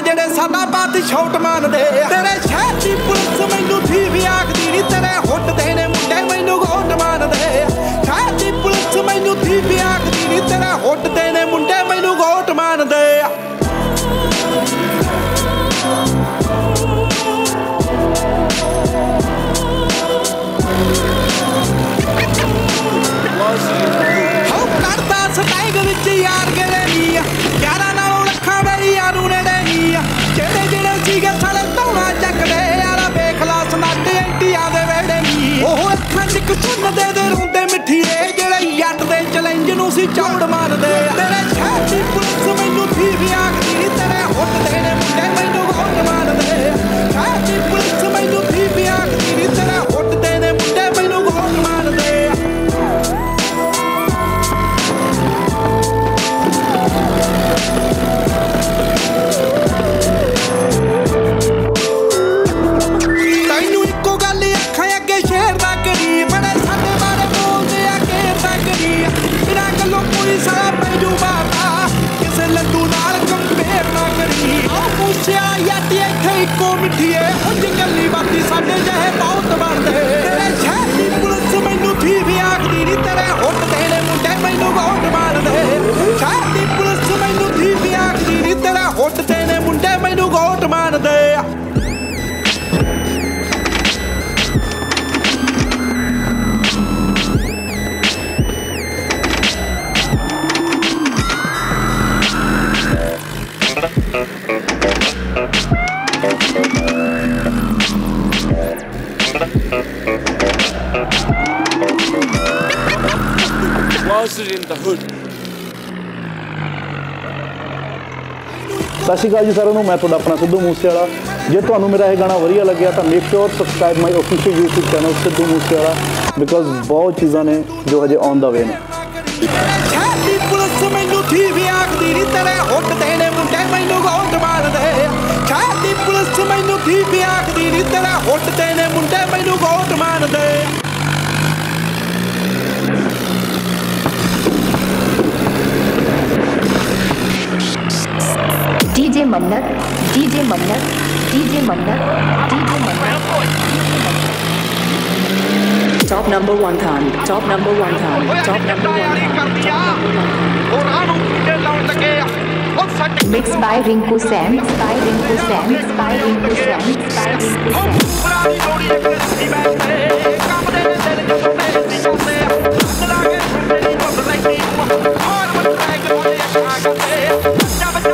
ਜਿਹੜੇ ਸਾਡਾ ਬਾਤ ਛੋਟ ਮਾਰਦੇ ਤੇਰੇ ਸ਼ਹਿਰ ਦੀ ਪੁਲਿਸ ਮੈਨੂੰ ਥੀ ਵੀ ਆਖਦੀ ਨੀ ਤੇਰੇ ਹੁੱਟ ਦੇ ਨੇ ਮੁੰਡੇ ਮੈਨੂੰ ਗੋਟ ਮਾਰਦੇ ਸ਼ਹਿਰ ਦੀ ਪੁਲਿਸ ਮੈਨੂੰ ਥੀ ਵੀ ਆਖਦੀ ਨੀ ਤੇਰੇ ਹੁੱਟ ਦੇ ਨੇ ਮੁੰਡੇ ਮੈਨੂੰ ਗੋਟ ਮਾਰਦੇ ਹੋ ਕਰਦਾ ਸਟਾਈਗ ਵਿੱਚ ਯਾਰ ਗਲੇ ਨੀ ਯਾਰਾਂ ਨਾਲੋਂ ਲੱਖਾਂ ਮੇਰੀ ਯਾਰੂ ਨੇ ਜਿਹੜੇ ਜਿਹੜੇ ਸੀਗੇ ਸਾਲੇ ਧੌਣਾ ਚੱਕਦੇ ਯਾਰਾ ਵੇਖ ਲਾ ਸਨਾਟ ਐਂਟੀਆਂ ਦੇ ਵੇੜੇ ਨੀ ਉਹ ਅੱਖਾਂ ਚ ਸੁਣਦੇ ਦੇ ਰੋਂਦੇ ਮਿੱਠੀਏ ਜਿਹੜੇ ਜੱਟ ਦੇ ਚੈਲੰਜ ਨੂੰ ਸੀ ਚੌੜ ਮਾਰਦੇ ਤੇਰੇ ਸ਼ਹਿਰ ਦੀ ਪੁਲਿਸ ਮੈਨੂੰ ਥੀ ਵੀ ਆਖਦੀ ਨੀ ਤੇਰੇ ਹੁੱਟ ਦੇ ਨੇ ਮੁੰਡੇ ਮੈਨੂੰ ਗੋਟ ਮਾਰਦੇ ਸ਼ਹਿਰ ਦੀ ਪੁਲਿਸ ਮੈਨੂੰ ਥੀ ਵੀ ਆਖਦੀ ਨੀ ਤੇਰੇ ਹੁੱਟ ਦੇ ਨੇ ਮੁੰਡੇ ਮੈਨੂੰ ਗੋਟ ਮਾਰਦੇ ਇੱਕੋ ਮਿੱਠੀਏ ਉਂਝ ਗੱਲੀ ਬਾਤੀ ਸਾਡੇ ਜਿਹੇ ਬਹੁਤ ਬਣਦੇ ਤੇਰੇ ਸ਼ਹਿਰ ਦੀ ਪੁਲਿਸ ਮੈਨੂੰ ਥੀ ਵੀ ਆਖਦੀ ਨੀ ਤੇਰੇ ਹੁੱਟ ਦੇ ਨੇ ਮੁੰਡੇ ਮੈਨੂੰ ਗੋਟ ਮਾਰਦੇ ਸ਼ਹਿਰ ਦੀ ਪੁਲਿਸ ਮੈਨੂੰ ਥੀ ਵੀ ਆਖਦੀ ਨੀ ਤੇਰੇ ਹੁੱਟ ਦੇ ਨੇ ਮੁੰਡੇ ਮੈਨੂੰ ਗੋਟ ਮਾਰਦੇ in the hood. ਸਤਿ ਸ਼੍ਰੀ ਅਕਾਲ ਜੀ ਸਾਰਿਆਂ ਨੂੰ, ਮੈਂ ਤੁਹਾਡਾ ਆਪਣਾ ਸਿੱਧੂ ਮੂਸੇਵਾਲਾ। ਜੇ ਤੁਹਾਨੂੰ ਮੇਰਾ ਇਹ ਗਾਣਾ ਵਧੀਆ ਲੱਗਿਆ ਤਾਂ make sure subscribe my official YouTube channel Sidhu Moosewala because ਬਹੁਤ ਚੀਜ਼ਾਂ ਨੇ ਜੋ ਹਜੇ ਔਨ ਦਾ ਵੇ ਨੇ। ਪੁਲਿਸ ਮੈਨੂੰ ਥੀ ਵੀ ਆਖਦੀ ਨੀ ਤੇਰੇ ਹੁੱਟ ਦੇ ਨੇ ਮੁੰਡੇ ਮੈਨੂੰ ਗੋਟ ਮਾਰਦੇ ਸ਼ਹਿਰ ਦੀ ਪੁਲਿਸ ਮੈਨੂੰ ਥੀ ਵੀ ਆਖਦੀ ਨੀ ਤੇਰੇ ਹੁੱਟ ਦੇ ਨੇ ਮੁੰਡੇ ਮੈਨੂੰ ਗੋਟ ਮਾਰਦੇ DJ Mannat, DJ Mannat, DJ Mannat, DJ Mannat. Top number one time, top number one time, top number one time. Mixed by Rinku Sen, by Rinku Sen, by Rinku Sen, by Rinku Sen.